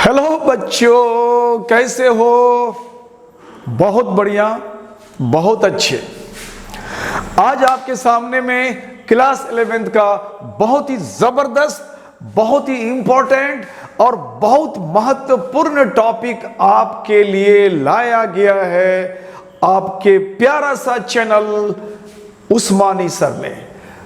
Hello बच्चों, कैसे हो? बहुत बढ़िया, बहुत अच्छे। आज आपके सामने में क्लास 11th का बहुत ही जबरदस्त, बहुत ही इंपॉर्टेंट और बहुत महत्वपूर्ण टॉपिक आपके लिए लाया गया है आपके प्यारा सा चैनल उस्मानी सर ने।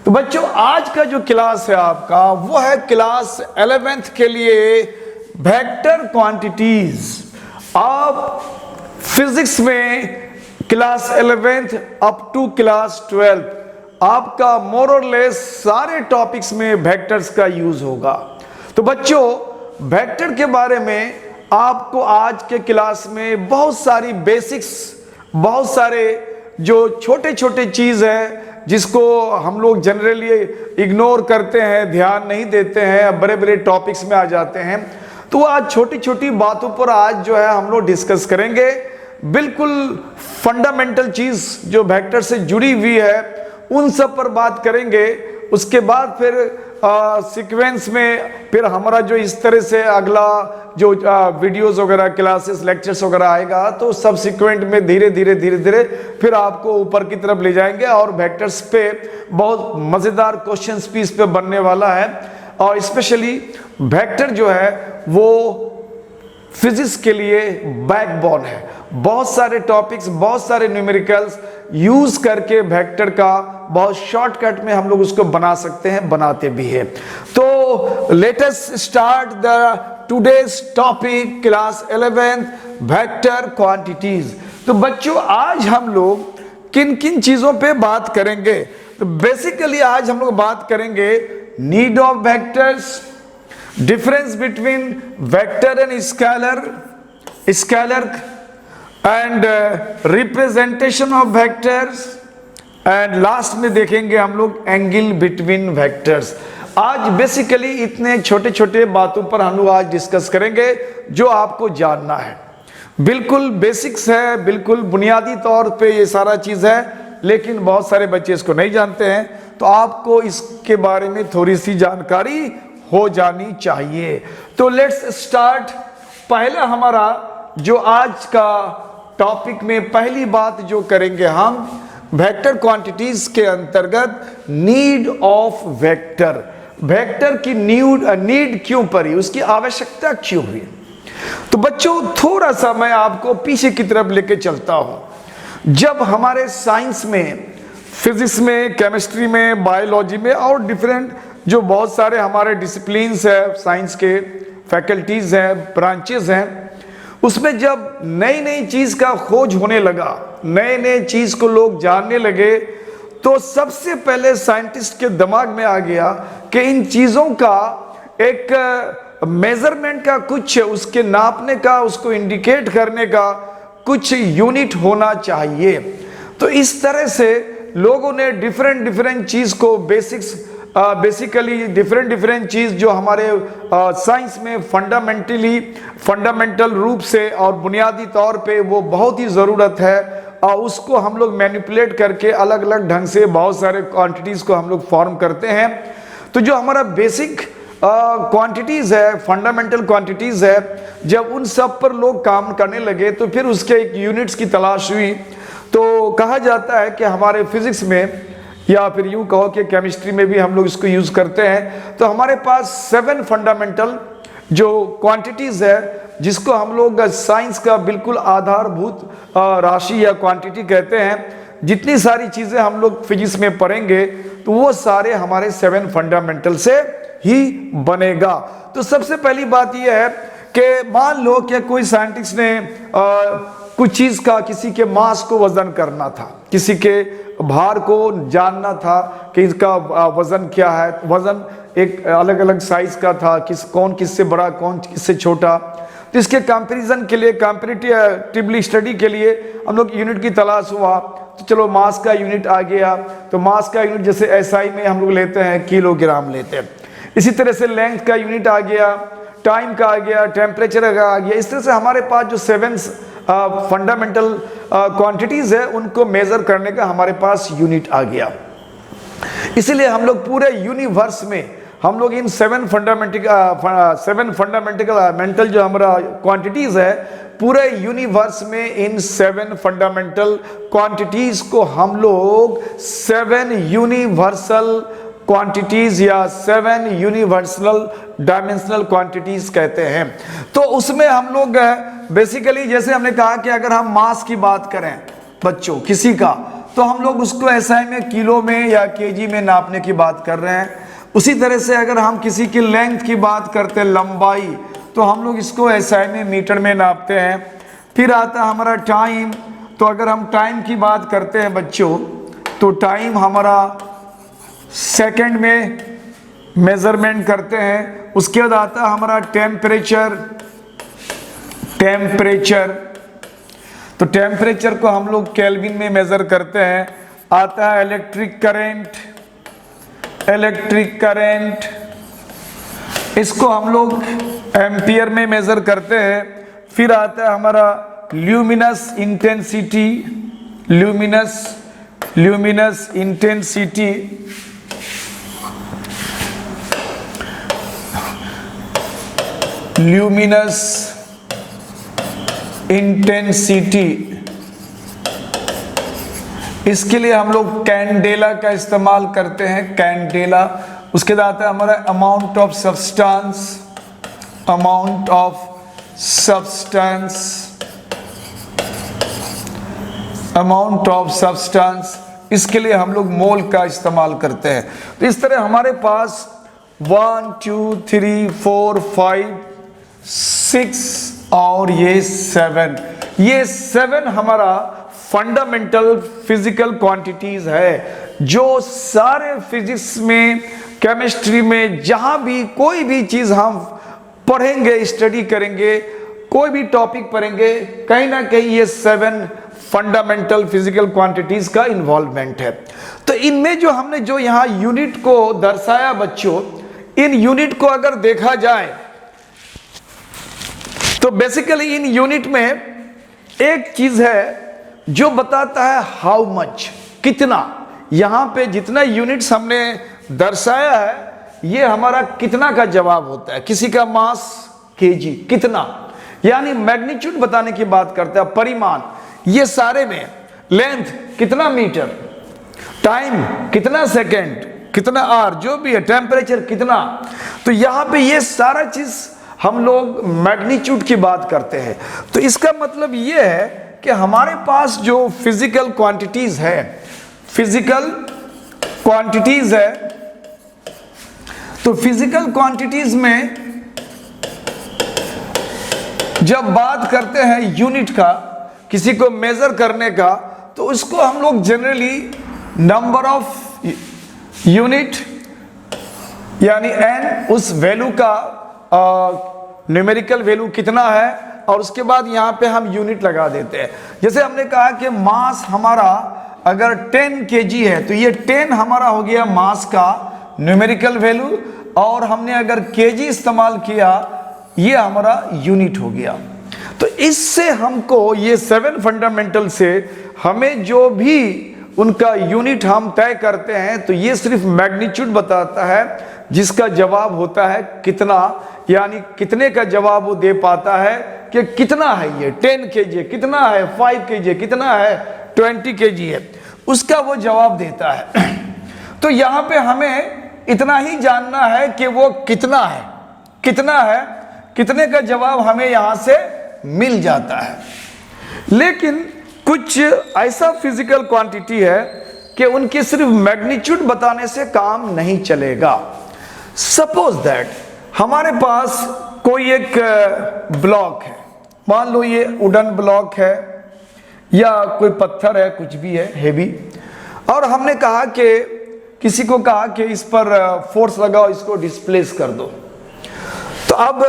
तो बच्चों, आज का जो क्लास है आपका वो है क्लास 11th के लिए वेक्टर क्वांटिटीज। आप फिजिक्स में class 11th up to class 12th आपका मोर और लेस सारे टॉपिक्स में वेक्टर्स का यूज होगा। तो बच्चों, वेक्टर के बारे में आपको आज के क्लास में बहुत सारी बेसिक्स, बहुत सारे जो छोटे छोटे चीज है जिसको हम लोग जनरली इग्नोर करते हैं, ध्यान नहीं देते हैं, बड़े बड़े टॉपिक्स में आ जाते हैं। तो आज छोटी छोटी बातों पर आज जो है हम लोग डिस्कस करेंगे। बिल्कुल फंडामेंटल चीज जो वेक्टर से जुड़ी हुई है उन सब पर बात करेंगे। उसके बाद फिर सीक्वेंस में फिर हमारा जो इस तरह से अगला जो वीडियोस वगैरह, क्लासेस, लेक्चर्स वगैरह आएगा तो सब सीक्वेंट में धीरे धीरे फिर आपको ऊपर की तरफ ले जाएंगे और वेक्टर्स पे बहुत मजेदार क्वेश्चंस भी इस पे बनने वाला है। और स्पेशली वेक्टर जो है वो फिजिक्स के लिए बैकबोन है। बहुत सारे टॉपिक्स, बहुत सारे न्यूमेरिकल्स यूज करके वेक्टर का बहुत शॉर्टकट में हम लोग उसको बना सकते हैं, बनाते भी हैं। तो let us start the today's topic class 11th vector quantities. तो बच्चों, आज हम लोग किन किन चीजों पे बात करेंगे? तो बेसिकली आज हम लोग बात करेंगे need of vectors, difference between vector and scalar and representation of vectors, and last में देखेंगे हम लोग एंगल बिटवीन वेक्टर्स। आज बेसिकली इतने छोटे छोटे बातों पर हम लोग आज डिस्कस करेंगे जो आपको जानना है। बिल्कुल बेसिक्स है, बिल्कुल बुनियादी तौर पे ये सारा चीज है, लेकिन बहुत सारे बच्चे इसको नहीं जानते हैं। तो आपको इसके बारे में थोड़ी सी जानकारी हो जानी चाहिए। तो लेट्स स्टार्ट। पहला हमारा जो आज का टॉपिक में पहली बात जो करेंगे हम वेक्टर क्वांटिटीज के अंतर्गत नीड ऑफ वेक्टर। वेक्टर की नीड क्यों पड़ी, उसकी आवश्यकता क्यों हुई? तो बच्चों, थोड़ा सा मैं आपको पीछे की तरफ लेके चलता हूं। जब हमारे साइंस में, फिजिक्स में, केमिस्ट्री में, बायोलॉजी में और डिफरेंट जो बहुत सारे हमारे डिसिप्लिन्स है, साइंस के फैकल्टीज हैं, ब्रांचेस हैं, उसमें जब नई नई चीज का खोज होने लगा, नए नए चीज को लोग जानने लगे, तो सबसे पहले साइंटिस्ट के दिमाग में आ गया कि इन चीजों का एक मेजरमेंट का कुछ, उसके नापने का, उसको इंडिकेट करने का कुछ यूनिट होना चाहिए। तो इस तरह से लोगों ने डिफरेंट चीज को बेसिकली डिफरेंट चीज जो हमारे साइंस में फंडामेंटल रूप से और बुनियादी तौर पे वो बहुत ही ज़रूरत है, और उसको हम लोग मैनिपुलेट करके अलग अलग ढंग से बहुत सारे क्वांटिटीज़ को हम लोग फॉर्म करते हैं। तो जो हमारा बेसिक क्वांटिटीज़ है, फंडामेंटल क्वांटिटीज़ है, जब उन सब पर लोग काम करने लगे तो फिर उसके एक यूनिट्स की तलाश हुई। तो कहा जाता है कि हमारे फिजिक्स में, या फिर यूं कहो कि केमिस्ट्री में भी हम लोग इसको यूज करते हैं, तो हमारे पास 7 फंडामेंटल जो क्वांटिटीज है, जिसको हम लोग साइंस का बिल्कुल आधारभूत राशि या क्वांटिटी कहते हैं। जितनी सारी चीजें हम लोग फिजिक्स में पढ़ेंगे तो वो सारे हमारे 7 फंडामेंटल से ही बनेगा। तो सबसे पहली बात यह है कि मान लो कि कोई साइंटिस्ट ने कुछ चीज का, किसी के मास को वजन करना था, किसी के भार को जानना था कि इसका वजन क्या है। वजन एक अलग अलग साइज का था, कौन किससे बड़ा, कौन किससे छोटा। तो इसके कंपैरिजन के लिए, कंपैरेटिवली स्टडी के लिए हम लोग यूनिट की तलाश हुआ। तो चलो मास का यूनिट आ गया। तो मास का यूनिट जैसे एसआई में हम लोग लेते हैं, किलोग्राम लेते हैं। इसी तरह से लेंथ का यूनिट आ गया, टाइम का आ गया, टेम्परेचर का आ गया। इस तरह से हमारे पास जो 7 फंडामेंटल क्वांटिटीज है उनको मेजर करने का हमारे पास यूनिट आ गया। इसीलिए हम लोग पूरे यूनिवर्स में हम लोग इन सेवन फंडामेंटल जो हमारा क्वांटिटीज है पूरे यूनिवर्स में, इन 7 फंडामेंटल क्वांटिटीज को हम लोग 7 यूनिवर्सल क्वांटिटीज या 7 यूनिवर्सल डायमेंशनल क्वांटिटीज कहते हैं। तो उसमें हम लोग बेसिकली जैसे हमने कहा कि अगर हम मास की बात करें बच्चों किसी का, तो हम लोग उसको एसआई में किलो में या केजी में नापने की बात कर रहे हैं। उसी तरह से अगर हम किसी की लेंथ की बात करते हैं, लंबाई, तो हम लोग इसको एसआई में मीटर में नापते हैं। फिर आता है हमारा टाइम, तो अगर हम टाइम की बात करते हैं बच्चों, तो टाइम हमारा सेकंड में मेजरमेंट करते हैं। उसके बाद आता है हमारा टेम्परेचर, तो टेम्परेचर को हम लोग केल्विन में मेजर करते हैं। आता है इलेक्ट्रिक करंट, इसको हम लोग एम्पियर में मेजर करते हैं। फिर आता है हमारा ल्यूमिनस इंटेंसिटी, इसके लिए हम लोग कैंडेला का इस्तेमाल करते हैं, कैंडेला। उसके बाद आता है हमारा अमाउंट ऑफ सब्सटेंस, इसके लिए हम लोग मोल का इस्तेमाल करते हैं। तो इस तरह हमारे पास 1 2 3 4 5 6 और ये 7 हमारा फंडामेंटल फिजिकल क्वांटिटीज है, जो सारे फिजिक्स में, केमिस्ट्री में, जहां भी कोई भी चीज हम पढ़ेंगे, स्टडी करेंगे, कोई भी टॉपिक पढ़ेंगे, कहीं ना कहीं ये 7 फंडामेंटल फिजिकल क्वांटिटीज का इन्वॉल्वमेंट है। तो इनमें जो हमने जो यहाँ यूनिट को दर्शाया बच्चों, इन यूनिट को अगर देखा जाए तो बेसिकली इन यूनिट में एक चीज है जो बताता है हाउ मच, कितना। यहां पे जितना यूनिट्स हमने दर्शाया है, ये हमारा कितना का जवाब होता है। किसी का मास केजी, कितना, यानी मैग्नीट्यूड बताने की बात करते हैं, परिमाण। ये सारे में लेंथ कितना मीटर, टाइम कितना सेकंड, कितना आवर, जो भी है, टेम्परेचर कितना। तो यहां पे ये सारा चीज हम लोग मैग्नीट्यूड की बात करते हैं। तो इसका मतलब ये है कि हमारे पास जो फिजिकल क्वांटिटीज है, तो फिजिकल क्वांटिटीज में जब बात करते हैं यूनिट का, किसी को मेजर करने का, तो उसको हम लोग जनरली नंबर ऑफ यूनिट यानी n, उस वैल्यू का न्यूमेरिकल वैल्यू कितना है, और उसके बाद यहाँ पे हम यूनिट लगा देते हैं। जैसे हमने कहा कि मास हमारा अगर 10 kg है, तो ये 10 हमारा हो गया मास का न्यूमेरिकल वैल्यू, और हमने अगर केजी इस्तेमाल किया, ये हमारा यूनिट हो गया। तो इससे हमको ये 7 फंडामेंटल से हमें जो भी उनका यूनिट हम तय करते हैं, तो ये सिर्फ मैग्नीट्यूड बताता है, जिसका जवाब होता है कितना, यानी कितने का जवाब वो दे पाता है कि कितना है ये 10 kg, कितना है 5 kg, कितना है 20 kg है, उसका वो जवाब देता है। तो यहाँ पे हमें इतना ही जानना है कि वो कितना है, कितने का जवाब हमें यहाँ से मिल जाता है। लेकिन कुछ ऐसा फिजिकल क्वांटिटी है कि उनके सिर्फ मैग्नीट्यूड बताने से काम नहीं चलेगा। सपोज दैट हमारे पास कोई एक ब्लॉक है, मान लो ये वुडन ब्लॉक है या कोई पत्थर है, कुछ भी है हेवी, और हमने कहा कि किसी को कहा कि इस पर फोर्स लगाओ, इसको डिस्प्लेस कर दो। तो अब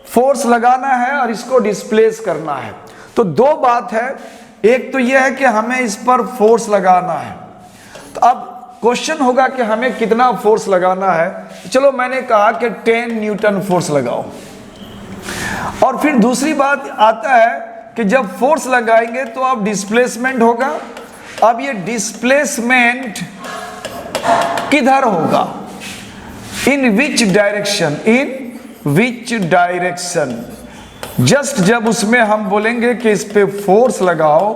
फोर्स लगाना है और इसको डिस्प्लेस करना है। तो दो बात है, एक तो यह है कि हमें इस पर फोर्स लगाना है। तो अब क्वेश्चन होगा कि हमें कितना फोर्स लगाना है। चलो मैंने कहा कि 10 न्यूटन फोर्स लगाओ। और फिर दूसरी बात आता है कि जब फोर्स लगाएंगे तो अब डिस्प्लेसमेंट होगा। अब ये डिस्प्लेसमेंट किधर होगा? In which direction, in which direction. Just जब उसमें हम बोलेंगे कि इस पे फोर्स लगाओ,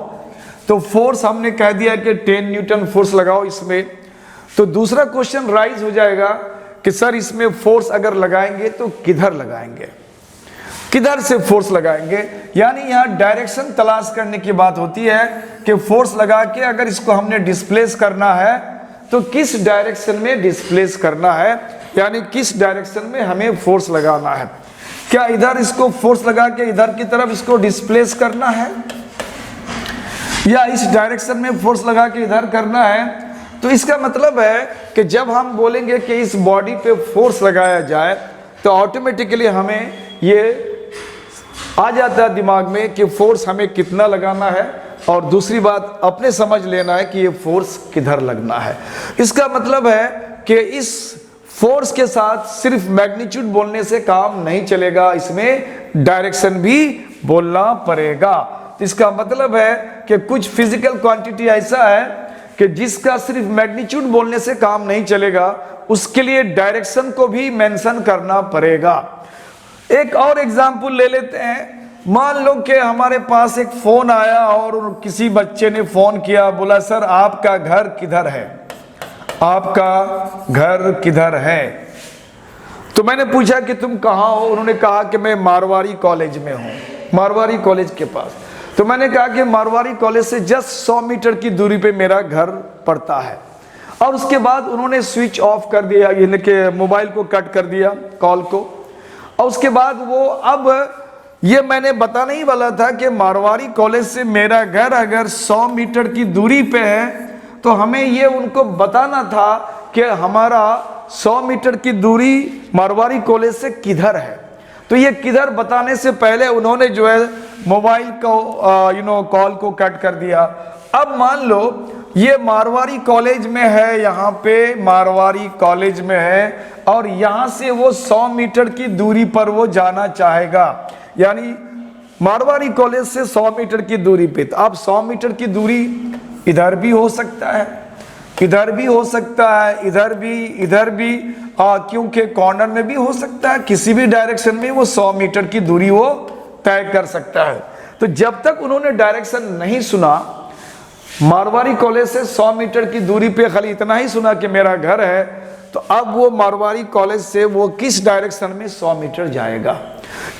तो फोर्स हमने कह दिया कि 10 न्यूटन फोर्स लगाओ इसमें, तो दूसरा क्वेश्चन राइज हो जाएगा कि सर इसमें फोर्स अगर लगाएंगे तो किधर लगाएंगे, किधर से फोर्स लगाएंगे। यानी यहाँ डायरेक्शन तलाश करने की बात होती है कि फोर्स लगा के अगर इसको हमने डिस्प्लेस करना है तो किस डायरेक्शन में डिस्प्लेस करना है, यानी किस डायरेक्शन में हमें फोर्स लगाना है। क्या इधर इसको फोर्स लगा के इधर की तरफ इसको डिस्प्लेस करना है, या इस डायरेक्शन में फोर्स लगा के इधर करना है। तो इसका मतलब है कि जब हम बोलेंगे कि इस बॉडी पे फोर्स लगाया जाए तो ऑटोमेटिकली हमें ये आ जाता है दिमाग में कि फोर्स हमें कितना लगाना है, और दूसरी बात अपने समझ लेना है कि ये फोर्स किधर लगना है। इसका मतलब है कि इस फोर्स के साथ सिर्फ मैग्नीट्यूड बोलने से काम नहीं चलेगा, इसमें डायरेक्शन भी बोलना पड़ेगा। तो इसका मतलब है कि कुछ फिजिकल क्वांटिटी ऐसा है कि जिसका सिर्फ मैग्नीट्यूड बोलने से काम नहीं चलेगा, उसके लिए डायरेक्शन को भी मेंशन करना पड़ेगा। एक और एग्जांपल ले लेते हैं। मान लो कि हमारे पास एक फोन आया और किसी बच्चे ने फोन किया, बोला सर आपका घर किधर है, आपका घर किधर है। तो मैंने पूछा कि तुम कहाँ हो, उन्होंने कहा कि मैं मारवाड़ी कॉलेज में हूँ, मारवाड़ी कॉलेज के पास। तो मैंने कहा कि मारवाड़ी कॉलेज से जस्ट 100 मीटर की दूरी पे मेरा घर पड़ता है। और उसके बाद उन्होंने स्विच ऑफ कर दिया, यानी कि मोबाइल को कट कर दिया, कॉल को। और उसके बाद वो, अब ये मैंने बताना ही वाला था कि मारवाड़ी कॉलेज से मेरा घर अगर 100 मीटर की दूरी पे है तो हमें ये उनको बताना था कि हमारा 100 मीटर की दूरी मारवाड़ी कॉलेज से किधर है। तो ये किधर बताने से पहले उन्होंने जो है मोबाइल को कॉल को कट कर दिया। अब मान लो ये मारवाड़ी कॉलेज में है, यहाँ पे मारवाड़ी कॉलेज में है, और यहाँ से वो 100 मीटर की दूरी पर वो जाना चाहेगा, यानी मारवाड़ी कॉलेज से 100 मीटर की दूरी पे। तो अब 100 मीटर की दूरी इधर भी हो सकता है, इधर भी हो सकता है, इधर भी क्योंकि कॉर्नर में भी हो सकता है, किसी भी डायरेक्शन में वो 100 मीटर की दूरी वो तय कर सकता है। तो जब तक उन्होंने डायरेक्शन नहीं सुना, मारवाड़ी कॉलेज से 100 मीटर की दूरी पे खाली इतना ही सुना कि मेरा घर है, तो अब वो मारवाड़ी कॉलेज से वो किस डायरेक्शन में 100 मीटर जाएगा।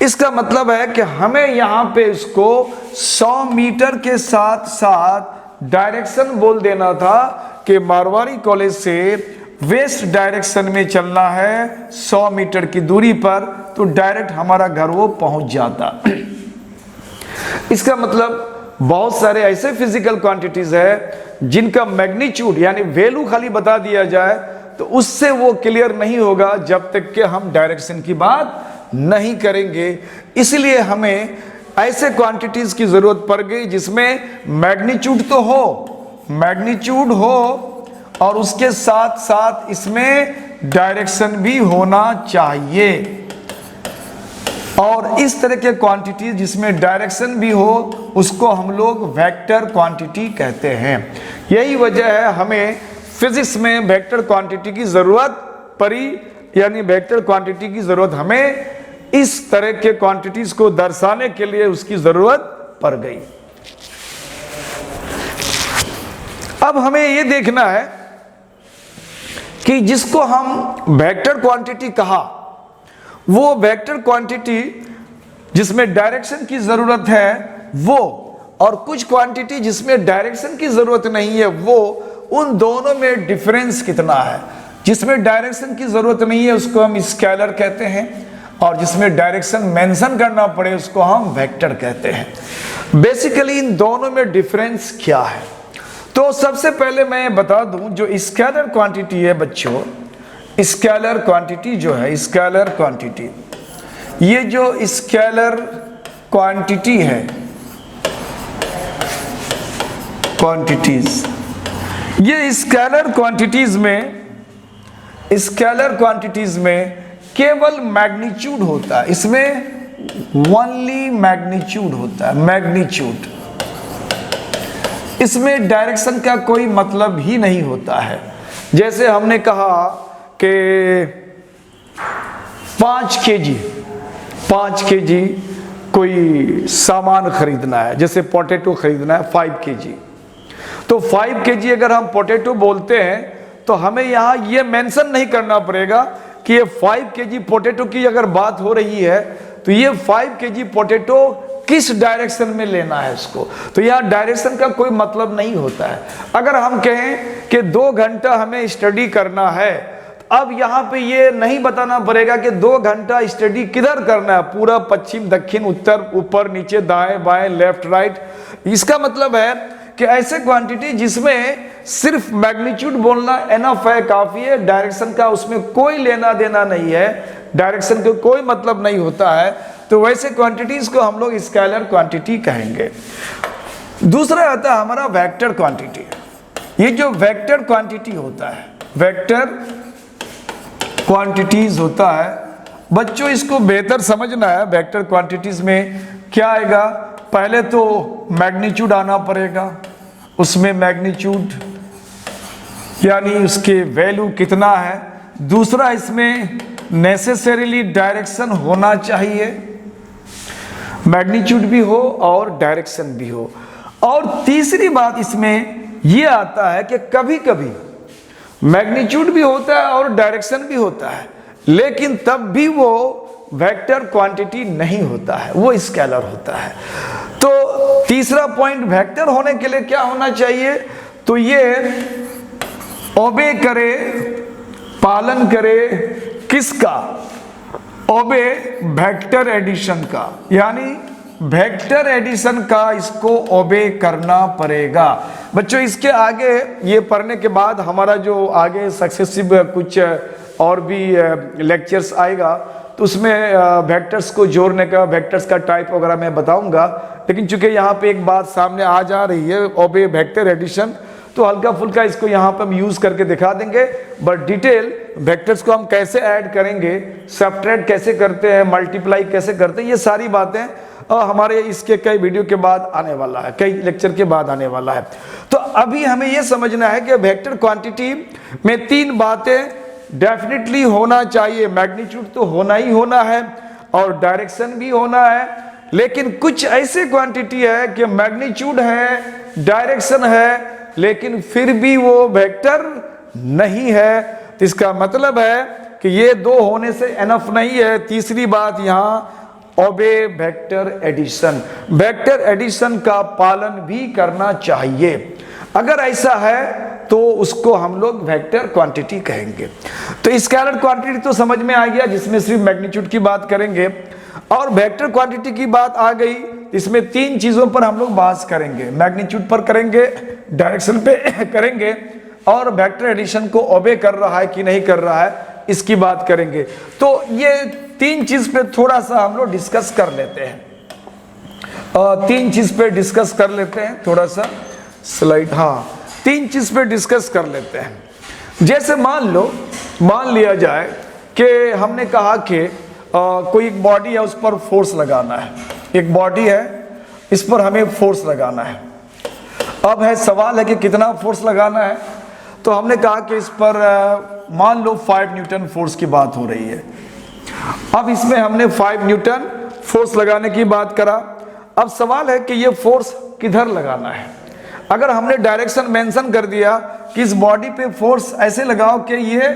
इसका मतलब है कि हमें यहाँ पे इसको 100 मीटर के साथ साथ डायरेक्शन बोल देना था कि मारवाड़ी कॉलेज से वेस्ट डायरेक्शन में चलना है 100 मीटर की दूरी पर, तो डायरेक्ट हमारा घर वो पहुंच जाता। इसका मतलब बहुत सारे ऐसे फिजिकल क्वांटिटीज है जिनका मैग्नीट्यूड यानी वैल्यू खाली बता दिया जाए तो उससे वो क्लियर नहीं होगा जब तक कि हम डायरेक्शन की बात नहीं करेंगे। इसलिए हमें ऐसे क्वांटिटीज की जरूरत पड़ गई जिसमें मैग्नीट्यूड तो हो, मैग्नीट्यूड हो और उसके साथ साथ इसमें डायरेक्शन भी होना चाहिए। और इस तरह के क्वांटिटी जिसमें डायरेक्शन भी हो उसको हम लोग वेक्टर क्वांटिटी कहते हैं। यही वजह है हमें फिजिक्स में वेक्टर क्वांटिटी की जरूरत पड़ी, यानी वेक्टर क्वांटिटी की जरूरत हमें इस तरह के क्वांटिटीज को दर्शाने के लिए उसकी जरूरत पड़ गई। अब हमें यह देखना है कि जिसको हम वेक्टर क्वांटिटी कहा वो वेक्टर क्वांटिटी जिसमें डायरेक्शन की जरूरत है वो, और कुछ क्वांटिटी जिसमें डायरेक्शन की जरूरत नहीं है वो, उन दोनों में डिफरेंस कितना है। जिसमें डायरेक्शन की जरूरत नहीं है उसको हम स्केलर कहते हैं और जिसमें डायरेक्शन मेंशन करना पड़े उसको हम वेक्टर कहते हैं। बेसिकली इन दोनों में डिफरेंस क्या है, तो सबसे पहले मैं बता दूं जो स्केलर क्वांटिटी है बच्चों, स्केलर क्वांटिटी जो है, स्केलर क्वांटिटी, ये जो स्केलर क्वांटिटी है, क्वांटिटीज, ये स्केलर क्वांटिटीज में केवल मैग्नीट्यूड होता है, इसमें ओनली मैग्नीट्यूड होता है, मैग्नीट्यूड। इसमें डायरेक्शन का कोई मतलब ही नहीं होता है। जैसे हमने कहा कि 5 केजी कोई सामान खरीदना है, जैसे पोटैटो खरीदना है 5 केजी, तो 5 केजी अगर हम पोटैटो बोलते हैं तो हमें यहाँ ये मेंशन नहीं करना पड़ेगा कि ये 5 केजी पोटैटो की अगर बात हो रही है तो ये 5 केजी पोटैटो किस डायरेक्शन में लेना है इसको, तो यहाँ डायरेक्शन का कोई मतलब नहीं होता है। अगर हम कहें कि 2 घंटा हमें स्टडी करना है, अब यहाँ पे ये नहीं बताना पड़ेगा कि 2 घंटा स्टडी किधर करना है, पूरा पश्चिम दक्षिण उत्तर ऊपर नीचे दाएं बाएं लेफ्ट राइट। इसका मतलब है कि ऐसे क्वांटिटी जिसमें सिर्फ मैग्नीट्यूड बोलना एनफ है, काफी है, डायरेक्शन का उसमें कोई लेना देना नहीं है, डायरेक्शन का कोई मतलब नहीं होता है, तो वैसे क्वांटिटीज को हम लोग स्केलर क्वांटिटी कहेंगे। दूसरा आता है हमारा वेक्टर क्वांटिटी। ये जो वेक्टर क्वांटिटी होता है, वेक्टर क्वांटिटीज होता है, बच्चों इसको बेहतर समझना है। वेक्टर क्वांटिटीज में क्या आएगा, पहले तो मैग्नीट्यूड आना पड़ेगा, उसमें मैग्नीट्यूड यानी उसके वैल्यू कितना है। दूसरा इसमें नेसेसरीली डायरेक्शन होना चाहिए, मैग्नीट्यूड भी हो और डायरेक्शन भी हो। और तीसरी बात इसमें यह आता है कि कभी कभी मैग्नीट्यूड भी होता है और डायरेक्शन भी होता है, लेकिन तब भी वो वेक्टर क्वांटिटी नहीं होता है, वो स्केलर होता है। तो तीसरा पॉइंट, वेक्टर होने के लिए क्या होना चाहिए, तो ये ओबे करे, पालन करे किसका, ओबे वेक्टर एडिशन का, यानी वेक्टर एडिशन का इसको ओबे करना पड़ेगा। बच्चों इसके आगे ये पढ़ने के बाद हमारा जो आगे सक्सेसिव कुछ और भी लेक्चर्स आएगा तो उसमें वेक्टर्स को जोड़ने का, वेक्टर्स का टाइप वगैरह मैं बताऊंगा। लेकिन चूंकि यहाँ पे एक बात सामने आ जा रही है, ओबे वेक्टर एडिशन, तो हल्का फुल्का इसको यहाँ पे हम यूज करके दिखा देंगे। बट डिटेल वेक्टर्स को हम कैसे ऐड करेंगे, सब्ट्रैक्ट कैसे करते हैं, मल्टीप्लाई कैसे करते हैं, ये सारी बातें हमारे इसके कई वीडियो के बाद आने वाला है, कई लेक्चर के बाद आने वाला है। तो अभी हमें यह समझना है कि वेक्टर क्वांटिटी में 3 बातें डेफिनेटली होना चाहिए। मैग्नीट्यूड तो होना ही होना है और डायरेक्शन भी होना है, लेकिन कुछ ऐसे क्वांटिटी है कि मैग्नीट्यूड है, डायरेक्शन है, लेकिन फिर भी वो वेक्टर नहीं है। तो इसका मतलब है कि ये 2 होने से एनफ नहीं है। तीसरी बात यहाँ ओबे वेक्टर एडिशन, वेक्टर एडिशन का पालन भी करना चाहिए। अगर ऐसा है तो उसको हम लोग वेक्टर क्वांटिटी कहेंगे। तो स्केलर क्वांटिटी तो समझ में आ गया, जिसमें सिर्फ मैग्नीट्यूड की बात करेंगे, और वेक्टर क्वांटिटी की बात आ गई। इसमें 3 चीजों पर हम लोग बात करेंगे, मैग्नीट्यूड पर करेंगे, डायरेक्शन पे करेंगे, और वेक्टर एडिशन को ओबे कर रहा है कि नहीं कर रहा है इसकी बात करेंगे। तो ये 3 चीज पे थोड़ा सा हम लोग डिस्कस कर लेते हैं, 3 चीज पे डिस्कस कर लेते हैं, थोड़ा सा स्लाइड, हाँ 3 चीज पे डिस्कस कर लेते हैं। जैसे मान लिया जाए कि हमने कहा कि कोई एक बॉडी है, उस पर फोर्स लगाना है, एक बॉडी है, इस पर हमें फोर्स लगाना है। अब है सवाल है कि कितना फोर्स लगाना है, तो हमने कहा कि इस पर मान लो 5 न्यूटन फोर्स की बात हो रही है। अब इसमें हमने 5 न्यूटन फोर्स लगाने की बात करा। अब सवाल है कि ये फोर्स किधर लगाना है। अगर हमने डायरेक्शन मेंशन कर दिया कि इस बॉडी पे फोर्स ऐसे लगाओ कि ये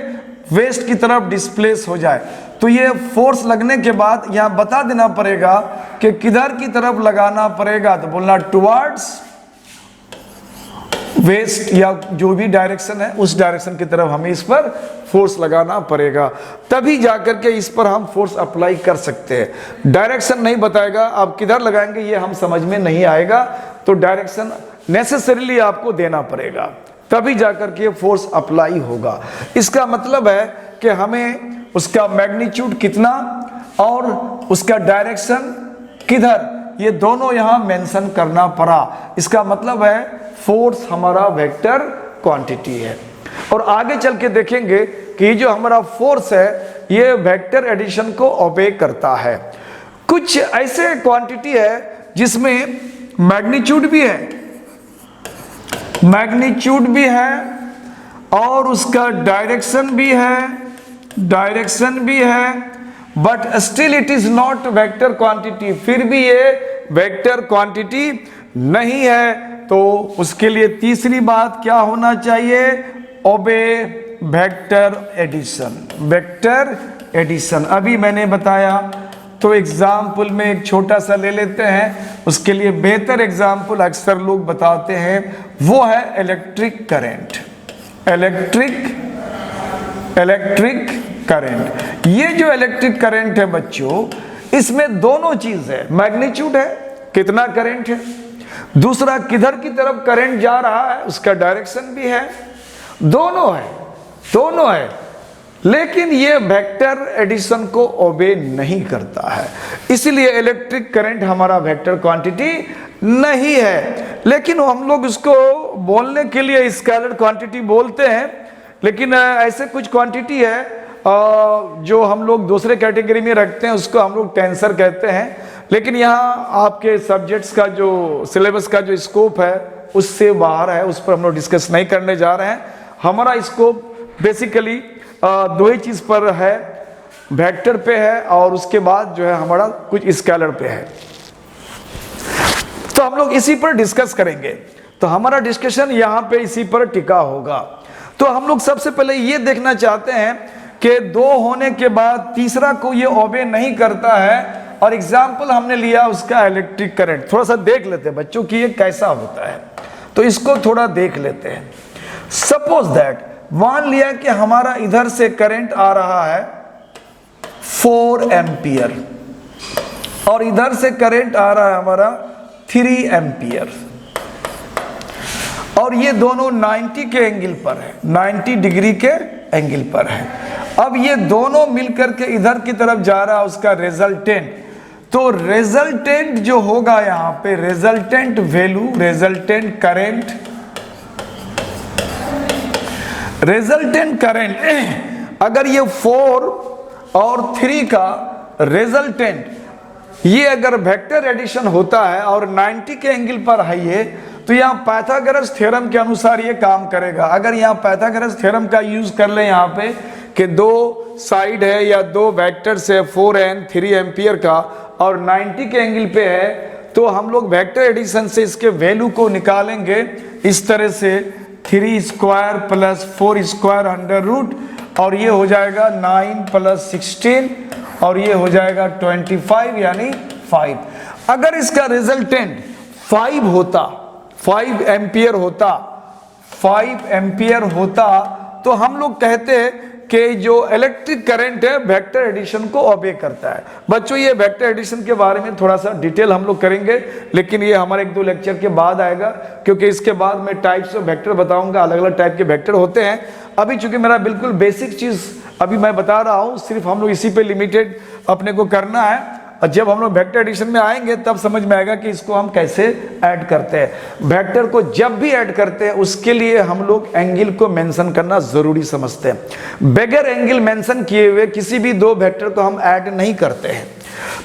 वेस्ट की तरफ डिस्प्लेस हो जाए, तो ये फोर्स लगने के बाद यहाँ बता देना पड़ेगा कि किधर की तरफ लगाना पड़ेगा। तो बोलना टुवर्ड्स वेस्ट, या जो भी डायरेक्शन है उस डायरेक्शन की तरफ हमें इस पर फोर्स लगाना पड़ेगा, तभी जाकर के इस पर हम फोर्स अप्लाई कर सकते हैं। डायरेक्शन नहीं बताएगा, आप किधर लगाएंगे ये हम समझ में नहीं आएगा, तो डायरेक्शन नेसेसरीली आपको देना पड़ेगा, तभी जाकर के फोर्स अप्लाई होगा। इसका मतलब है कि हमें उसका मैग्नीट्यूड कितना और उसका डायरेक्शन किधर, ये दोनों यहां मेंशन करना पड़ा। इसका मतलब है फोर्स हमारा वेक्टर क्वांटिटी है। और आगे चल के देखेंगे कि ये जो हमारा फोर्स है ये वेक्टर एडिशन को ओबे करता है। कुछ ऐसे क्वांटिटी है जिसमें मैग्नीट्यूड भी है और उसका डायरेक्शन भी है, but still it is not vector quantity, फिर भी ये वेक्टर क्वांटिटी नहीं है। तो उसके लिए तीसरी बात क्या होना चाहिए, ओबे वेक्टर एडिशन, वेक्टर एडिशन। अभी मैंने बताया, तो एग्जाम्पल में एक छोटा सा ले लेते हैं, उसके लिए बेहतर एग्जाम्पल अक्सर लोग बताते हैं, वो है इलेक्ट्रिक करंट। इलेक्ट्रिक करंट, ये जो इलेक्ट्रिक करंट है बच्चों, इसमें दोनों चीज है, मैग्नीट्यूड है, कितना करंट है, दूसरा किधर की तरफ करंट जा रहा है उसका डायरेक्शन भी है, दोनों है। लेकिन ये वेक्टर एडिशन को ओबे नहीं करता है, इसलिए इलेक्ट्रिक करंट हमारा वेक्टर क्वांटिटी नहीं है। लेकिन हम लोग इसको बोलने के लिए स्केलर क्वांटिटी बोलते हैं, लेकिन ऐसे कुछ क्वांटिटी है जो हम लोग दूसरे कैटेगरी में रखते हैं, उसको हम लोग टेंसर कहते हैं। लेकिन यहाँ आपके सब्जेक्ट्स का जो सिलेबस का जो स्कोप है उससे बाहर है, उस पर हम लोग डिस्कस नहीं करने जा रहे हैं। हमारा स्कोप बेसिकली दो ही चीज पर है, वेक्टर पे है और उसके बाद जो है हमारा कुछ स्केलर पे है। तो हम लोग इसी पर डिस्कस करेंगे, तो हमारा डिस्कशन यहाँ पे इसी पर टिका होगा। तो हम लोग सबसे पहले ये देखना चाहते हैं कि दो होने के बाद तीसरा को ये ओबे नहीं करता है, और एग्जाम्पल हमने लिया उसका इलेक्ट्रिक करंट। थोड़ा सा देख लेते हैं बच्चों कि ये कैसा होता है, तो इसको थोड़ा देख लेते हैं। सपोज दैट, मान लिया कि हमारा इधर से करंट आ रहा है 4 एम्पियर और इधर से करंट आ रहा है हमारा 3 एम्पियर, और ये दोनों 90 के एंगल पर है, 90 डिग्री के एंगल पर है। अब ये दोनों मिलकर के इधर की तरफ जा रहा है उसका रिजल्टेंट। तो रिजल्टेंट जो होगा यहां पे, resultant value, resultant current, resultant current, अगर ये 4 और 3 का रिजल्टेंट ये अगर वेक्टर एडिशन होता है और 90 के एंगल पर है ये, तो यहाँ पाइथागोरस थ्योरम के अनुसार ये काम करेगा। अगर यहाँ पाइथागोरस थ्योरम का यूज कर ले यहाँ पे कि दो साइड है या दो वेक्टर्स है 4n 3 एम्पियर का और 90 के एंगल पे है, तो हम लोग वेक्टर एडिशन से इसके वैल्यू को निकालेंगे इस तरह से, 3 square plus 4 square under root, और ये हो जाएगा 9 प्लस 16 और ये हो जाएगा 25 यानी 5। अगर इसका रिजल्टेंट 5 होता, 5 एम्पियर होता, 5 एम्पियर होता, तो हम लोग कहते हैं कि जो इलेक्ट्रिक करंट है वेक्टर एडिशन को ओबे करता है। बच्चों ये वेक्टर एडिशन के बारे में थोड़ा सा डिटेल हम लोग करेंगे, लेकिन ये हमारे 1-2 लेक्चर के बाद आएगा, क्योंकि इसके बाद मैं टाइप्स ऑफ वेक्टर बताऊंगा, अलग अलग टाइप के वेक्टर होते हैं। अभी चूंकि मेरा बिल्कुल बेसिक चीज अभी मैं बता रहा हूं, सिर्फ हम लोग इसी पे लिमिटेड अपने को करना है, और जब हम लोग वेक्टर एडिशन में आएंगे तब समझ में आएगा कि इसको हम कैसे ऐड करते हैं। वेक्टर को जब भी ऐड करते हैं उसके लिए हम लोग एंगल को मेंशन करना जरूरी समझते हैं। बगैर एंगल मेंशन किए हुए किसी भी दो वेक्टर को हम ऐड नहीं करते हैं,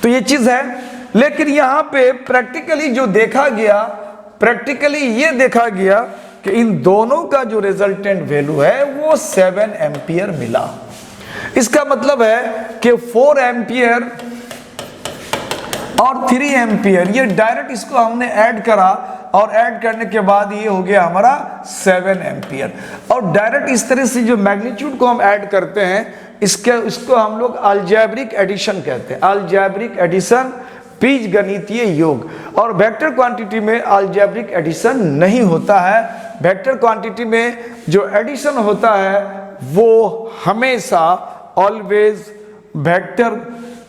तो ये चीज है। लेकिन यहाँ पे प्रैक्टिकली जो देखा गया, प्रैक्टिकली ये देखा गया कि इन दोनों का जो रिजल्टेंट वैल्यू है वो 7 एम्पियर मिला। इसका मतलब है कि 4 एम्पियर और 3 एम्पियर ये डायरेक्ट इसको हमने ऐड करा, और ऐड करने के बाद ये हो गया हमारा 7 एम्पियर। और डायरेक्ट इस तरह से जो मैग्नीट्यूड को हम ऐड करते हैं, इसको हम लोग अलजेब्रिक एडिशन कहते हैं। अलजेब्रिक एडिशन, बीजगणितीय योग। और वेक्टर क्वांटिटी में अलजेब्रिक एडिशन नहीं होता है। वेक्टर क्वांटिटी में जो एडिशन होता है वो हमेशा ऑलवेज वेक्टर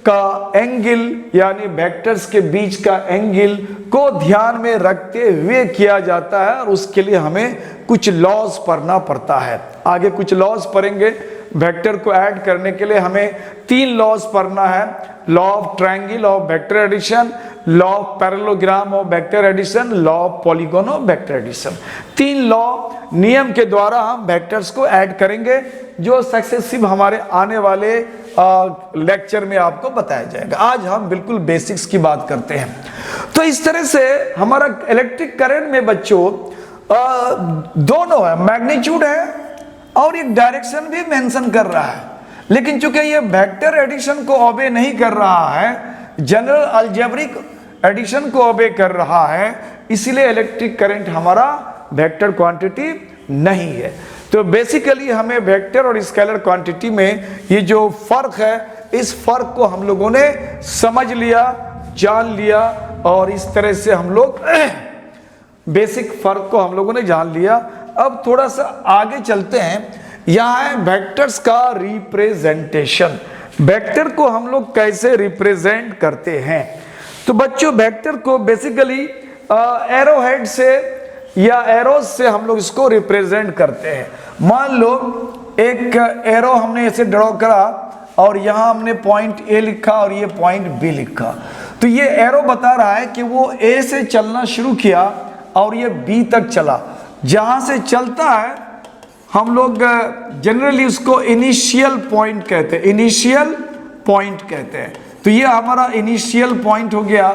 का एंगल यानी वेक्टर्स के बीच का एंगल को ध्यान में रखते हुए किया जाता है, और उसके लिए हमें कुछ लॉज पढ़ना पड़ता है। आगे कुछ लॉज पढ़ेंगे। वेक्टर को ऐड करने के लिए हमें 3 लॉज पढ़ना है, law of triangle of vector addition, law of parallelogram of vector addition, law of polygon of vector addition. 3 law नियम के द्वारा हम वेक्टर्स को ऐड करेंगे, जो सक्सेसिव हमारे आने वाले लेक्चर में आपको बताया जाएगा। आज हम बिल्कुल बेसिक्स की बात करते हैं। तो इस तरह से हमारा इलेक्ट्रिक करंट में बच्चों दोनों है, मैग्नीट्यूड है और एक डायरेक्शन भी मेंशन कर रहा है। लेकिन चूंकि ये वेक्टर एडिशन को ओबे नहीं कर रहा है, जनरल अलजेब्रिक एडिशन को ओबे कर रहा है, इसीलिए इलेक्ट्रिक करंट हमारा वेक्टर क्वांटिटी नहीं है। तो बेसिकली हमें वेक्टर और स्केलर क्वांटिटी में ये जो फर्क है, इस फर्क को हम लोगों ने समझ लिया, जान लिया, और इस तरह से हम लोग बेसिक फर्क को हम लोगों ने जान लिया। अब थोड़ा सा आगे चलते हैं। यहाँ है वेक्टर्स का रिप्रेजेंटेशन। वेक्टर को हम लोग कैसे रिप्रेजेंट करते हैं? तो बच्चों, वेक्टर को बेसिकली एरो हेड से या एरोज से हम लोग इसको रिप्रेजेंट करते हैं। मान लो एक एरो हमने ऐसे ड्रॉ करा और यहाँ हमने पॉइंट ए लिखा और ये पॉइंट बी लिखा, तो ये एरो बता रहा है कि वो ए से चलना शुरू किया और ये बी तक चला। जहाँ से चलता है हम लोग जनरली उसको इनिशियल पॉइंट कहते हैं, इनिशियल पॉइंट कहते हैं। तो ये हमारा इनिशियल पॉइंट हो गया,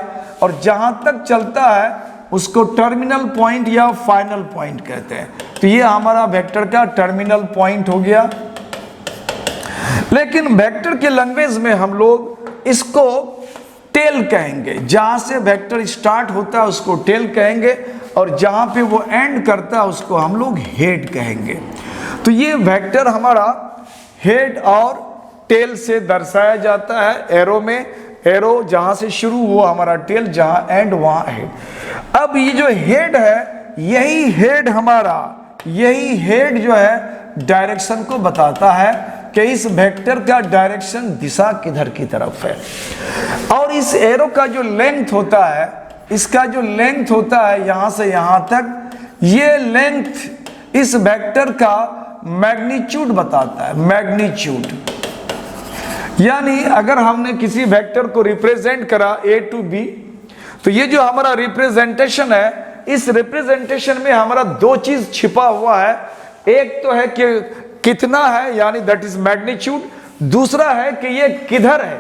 और जहाँ तक चलता है उसको टर्मिनल पॉइंट या फाइनल पॉइंट कहते हैं। तो ये हमारा वेक्टर का टर्मिनल पॉइंट हो गया। लेकिन वेक्टर के लैंग्वेज में हम लोग इसको टेल कहेंगे। जहां से वेक्टर स्टार्ट होता है उसको टेल कहेंगे, और जहां पे वो एंड करता है उसको हम लोग हेड कहेंगे। तो ये वेक्टर हमारा हेड और टेल से दर्शाया जाता है एरो में। एरो जहां से शुरू हुआ हमारा टेल, जहां एंड वहां हेड। अब ये जो हेड है, यही हेड हमारा, यही हेड जो है डायरेक्शन को बताता है कि इस वेक्टर का डायरेक्शन दिशा किधर की तरफ है। और इस एरो का जो लेंथ होता है, इसका जो लेंथ होता है यहां से यहां तक, ये लेंथ इस वेक्टर का मैग्नीट्यूड बताता है, मैग्नीट्यूड। यानी अगर हमने किसी वेक्टर को रिप्रेजेंट करा ए टू बी, तो ये जो हमारा रिप्रेजेंटेशन है, इस रिप्रेजेंटेशन में हमारा दो चीज छिपा हुआ है। एक तो है कि कितना है, यानी दैट इज मैग्नीट्यूड। दूसरा है कि ये किधर है,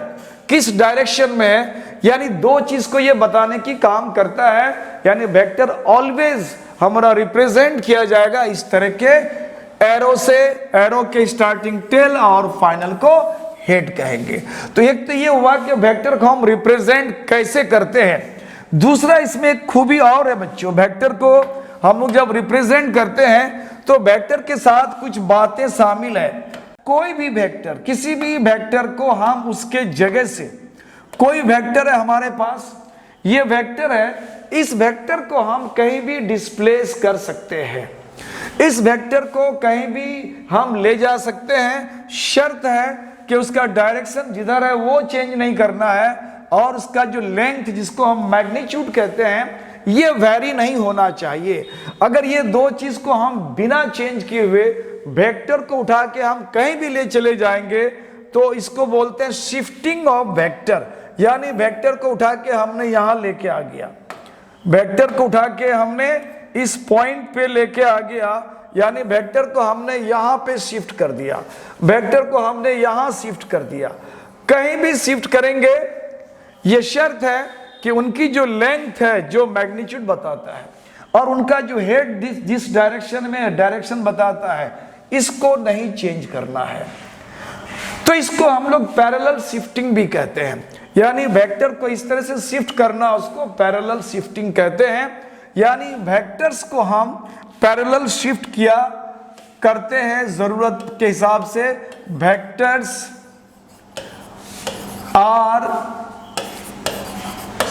किस डायरेक्शन में है, यानी दो चीज को ये बताने की काम करता है। यानी वेक्टर ऑलवेज हमारा रिप्रेजेंट किया जाएगा इस तरह के एरो से। एरो के स्टार्टिंग टेल और फाइनल को हेड कहेंगे। तो एक तो ये हुआ कि वेक्टर को हम रिप्रेजेंट कैसे करते हैं। दूसरा इसमें एक खूबी और है बच्चों, वेक्टर को हम लोग जब रिप्रेजेंट करते हैं तो वेक्टर के साथ कुछ बातें शामिल है। कोई भी वेक्टर, किसी भी वेक्टर को हम उसके जगह से, कोई वेक्टर है हमारे पास, ये वेक्टर है, इस वेक्टर को हम कहीं भी डिस्प्लेस कर सकते हैं। इस वेक्टर को कहीं भी हम ले जा सकते हैं। शर्त है कि उसका डायरेक्शन जिधर है वो चेंज नहीं करना है, और उसका जो लेंथ जिसको हम मैग्नीट्यूड कहते हैं, ये वेरी नहीं होना चाहिए। अगर ये दो चीज को हम बिना चेंज किए हुए वेक्टर को उठा के हम कहीं भी ले चले जाएंगे तो इसको बोलते हैं शिफ्टिंग ऑफ वेक्टर। यानी वेक्टर को उठा के हमने यहां लेके आ गया, वेक्टर को उठा के हमने इस पॉइंट पे लेके आ गया, यानी वेक्टर को हमने यहां पे शिफ्ट कर दिया, वेक्टर को हमने यहां शिफ्ट कर दिया। कहीं भी शिफ्ट करेंगे, ये शर्त है कि उनकी जो लेंथ है, जो मैग्नीट्यूड बताता है, और उनका जो हेड जिस डायरेक्शन में डायरेक्शन बताता है, इसको नहीं चेंज करना है। तो इसको हम लोग पैरेलल शिफ्टिंग भी कहते हैं। यानी वेक्टर को इस तरह से शिफ्ट करना, उसको पैरेलल शिफ्टिंग कहते हैं। यानी वेक्टर्स को हम पैरेलल शिफ्ट किया करते हैं जरूरत के हिसाब से। वेक्टर्स आर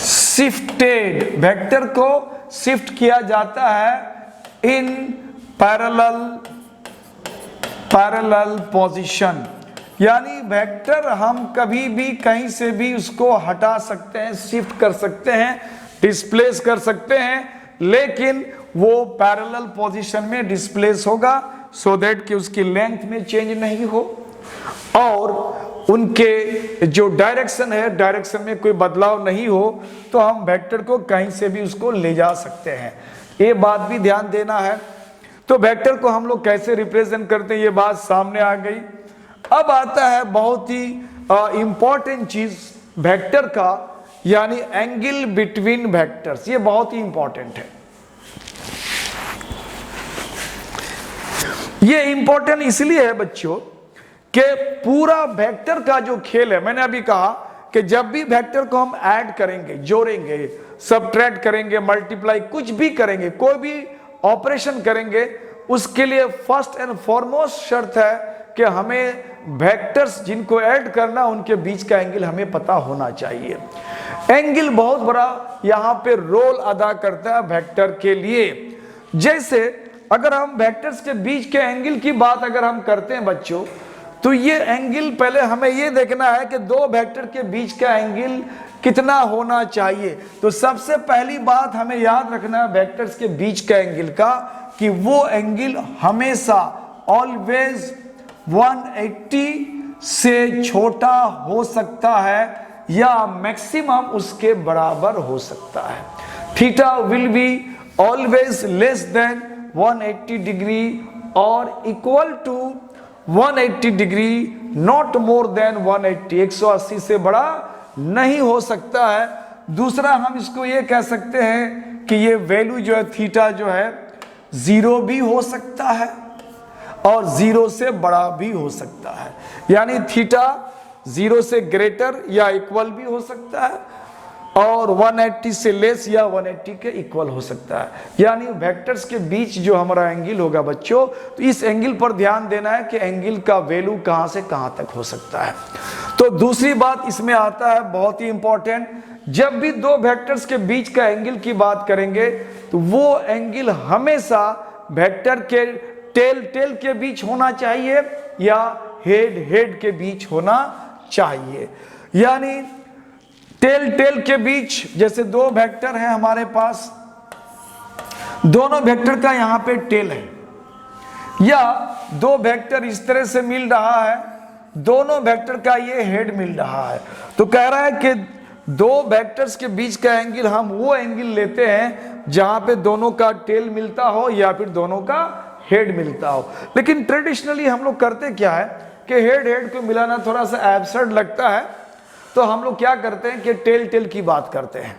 शिफ्टेड, वेक्टर को शिफ्ट किया जाता है इन पैरेलल पोजीशन। यानी वेक्टर हम कभी भी कहीं से भी उसको हटा सकते हैं, शिफ्ट कर सकते हैं, डिस्प्लेस कर सकते हैं, लेकिन वो पैरेलल पोजीशन में डिस्प्लेस होगा, सो दैट कि उसकी लेंथ में चेंज नहीं हो और उनके जो डायरेक्शन है, डायरेक्शन में कोई बदलाव नहीं हो। तो हम वेक्टर को कहीं से भी उसको ले जा सकते हैं, ये बात भी ध्यान देना है। तो वेक्टर को हम लोग कैसे रिप्रेजेंट करते हैं, ये बात सामने आ गई। अब आता है बहुत ही इंपॉर्टेंट चीज वेक्टर का, यानी एंगल बिटवीन वेक्टर्स। ये बहुत ही इंपॉर्टेंट है। ये इंपॉर्टेंट इसलिए है बच्चों कि पूरा वेक्टर का जो खेल है, मैंने अभी कहा कि जब भी वेक्टर को हम ऐड करेंगे, जोड़ेंगे, सबट्रैक्ट करेंगे, मल्टीप्लाई, कुछ भी करेंगे, कोई भी ऑपरेशन करेंगे, उसके लिए फर्स्ट एंड फॉरमोस्ट शर्त है कि हमें वेक्टर्स जिनको ऐड करना उनके बीच का एंगल हमें पता होना चाहिए। एंगल बहुत बड़ा यहाँ पे रोल अदा करता है वेक्टर के लिए। जैसे अगर हम वेक्टर्स के बीच के एंगल की बात अगर हम करते हैं बच्चों, तो ये एंगल पहले हमें ये देखना है कि दो वेक्टर के बीच का एंगल कितना होना चाहिए। तो सबसे पहली बात हमें याद रखना है वेक्टर्स के बीच का एंगल का, कि वो एंगल हमेशा ऑलवेज 180 से छोटा हो सकता है या मैक्सिमम उसके बराबर हो सकता है। Theta will be always less than 180 degree और equal to 180 degree, not more than 180, 180 से बड़ा नहीं हो सकता है। दूसरा हम इसको ये कह सकते हैं कि ये वैल्यू जो है थीटा जो है 0 भी हो सकता है और 0 से बड़ा भी हो सकता है, यानी थीटा 0 से ग्रेटर या इक्वल भी हो सकता है और 180 से लेस या 180 के इक्वल हो सकता है। यानी वेक्टर्स के बीच जो हमारा एंगल होगा बच्चों, तो इस एंगल पर ध्यान देना है कि एंगल का वैल्यू कहां से कहां तक हो सकता है। तो दूसरी बात इसमें आता है बहुत ही इंपॉर्टेंट, जब भी दो वेक्टर्स के बीच का एंगल की बात करेंगे तो वो एंगल हमेशा वेक्टर के टेल के बीच होना चाहिए या हेड के बीच होना चाहिए। यानी टेल के बीच, जैसे दो वेक्टर हैं हमारे पास, दोनों वेक्टर का यहां पे टेल है, या दो वेक्टर इस तरह से मिल रहा है, दोनों वेक्टर का ये हेड मिल रहा है, तो कह रहा है कि दो वेक्टर्स के बीच का एंगल हम वो एंगल लेते हैं जहां पे दोनों का टेल मिलता हो या फिर दोनों का हेड मिलता हो। लेकिन ट्रेडिशनली हम लोग करते क्या है कि हेड को मिलाना थोड़ा सा एब्सर्ड लगता है, तो हम लोग क्या करते हैं कि टेल की बात करते हैं,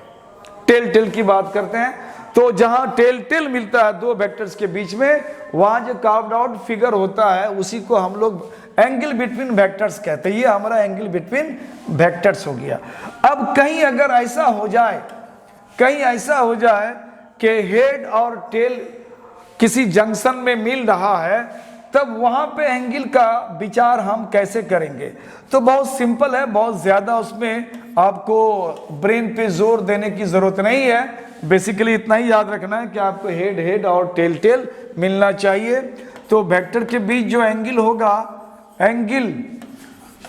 टेल की बात करते हैं। तो जहां टेल मिलता है दो वेक्टर्स के बीच में, वहां जो कार्व्ड आउट फिगर होता है उसी को हम लोग एंगल बिटवीन वेक्टर्स कहते हैं। ये हमारा एंगल बिटवीन वेक्टर्स हो गया। अब कहीं अगर ऐसा हो जाए, कि हेड और टेल किसी जंक्शन में मिल रहा है, तब वहां पे एंगल का विचार हम कैसे करेंगे? तो बहुत सिंपल है, बहुत ज्यादा उसमें आपको ब्रेन पे जोर देने की जरूरत नहीं है। बेसिकली इतना ही याद रखना है कि आपको हेड और टेल मिलना चाहिए। तो वेक्टर के बीच जो एंगल होगा, angle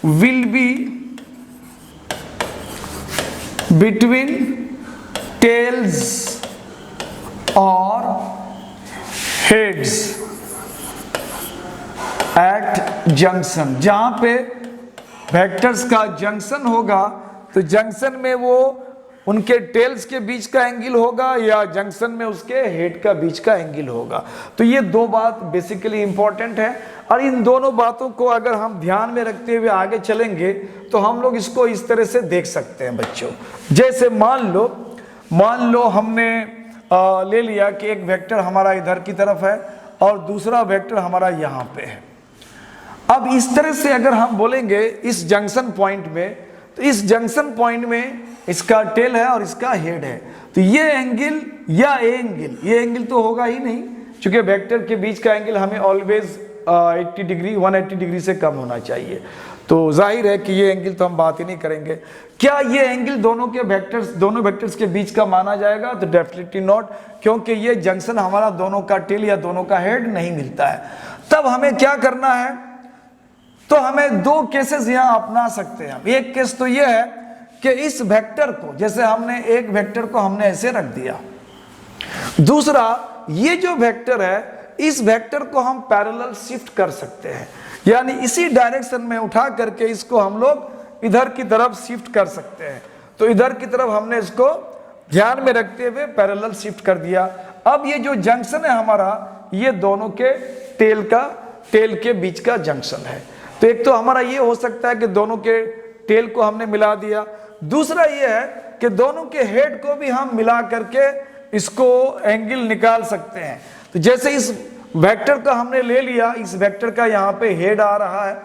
will be between tails और हेड्स एट जंक्शन। जहां पे वेक्टर्स का जंक्शन होगा, तो जंक्शन में वो उनके टेल्स के बीच का एंगल होगा या जंक्शन में उसके हेड का बीच का एंगल होगा। तो ये दो बात बेसिकली इंपॉर्टेंट है, और इन दोनों बातों को अगर हम ध्यान में रखते हुए आगे चलेंगे तो हम लोग इसको इस तरह से देख सकते हैं बच्चों। जैसे मान लो हमने ले लिया कि एक वेक्टर हमारा इधर की तरफ है और दूसरा वेक्टर हमारा यहाँ पे है। अब इस तरह से अगर हम बोलेंगे इस जंक्शन पॉइंट में, तो इस जंक्शन पॉइंट में इसका टेल है और इसका हेड है, तो ये एंगल या ये एंगल तो होगा ही नहीं, क्योंकि वेक्टर के बीच का एंगल हमें ऑलवेज 80 डिग्री 180 डिग्री से कम होना चाहिए। तो जाहिर है कि ये एंगल तो हम बात ही नहीं करेंगे। क्या ये एंगल दोनों वेक्टर्स के बीच का माना जाएगा? तो डेफिनेटली नॉट, क्योंकि ये जंक्शन हमारा दोनों का टेल या दोनों का हेड नहीं मिलता है। तब हमें क्या करना है? तो हमें दो केसेस यहां अपना सकते हैं। एक केस तो ये है कि इस वेक्टर को, जैसे हमने एक वेक्टर को हमने ऐसे रख दिया, दूसरा ये जो वेक्टर है इस वेक्टर को हम पैरेलल शिफ्ट कर सकते हैं, यानी इसी डायरेक्शन में उठा करके इसको हम लोग इधर की तरफ शिफ्ट कर सकते हैं। तो इधर की तरफ हमने इसको ध्यान में रखते हुए पैरेलल शिफ्ट कर दिया। अब ये जो जंक्शन है हमारा, ये दोनों के टेल के बीच का जंक्शन है। तो एक तो हमारा ये हो सकता है कि दोनों के टेल को हमने मिला दिया, दूसरा ये है कि दोनों के हेड को भी हम मिला करके इसको एंगल निकाल सकते हैं। तो जैसे इस वेक्टर का हमने ले लिया, इस वेक्टर का यहाँ पे हेड आ रहा है,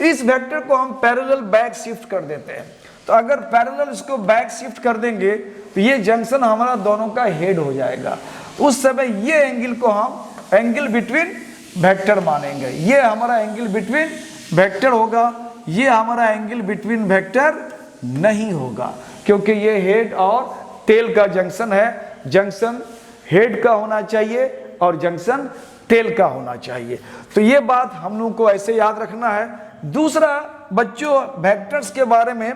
इस वेक्टर को हम पैरेलल बैक शिफ्ट कर देते हैं। तो अगर पैरेलल इसको बैक शिफ्ट कर देंगे तो ये जंक्शन हमारा दोनों का हेड हो जाएगा। उस समय ये एंगल को हम एंगल बिटवीन वेक्टर मानेंगे। ये हमारा एंगल बिटवीन वेक्टर होगा, ये हमारा एंगल बिटवीन वेक्टर नहीं होगा, क्योंकि ये हेड और टेल का जंक्शन है। जंक्शन हेड का होना चाहिए और जंक्शन टेल का होना चाहिए। तो ये बात हम लोग को ऐसे याद रखना है। दूसरा बच्चों, वेक्टर्स के बारे में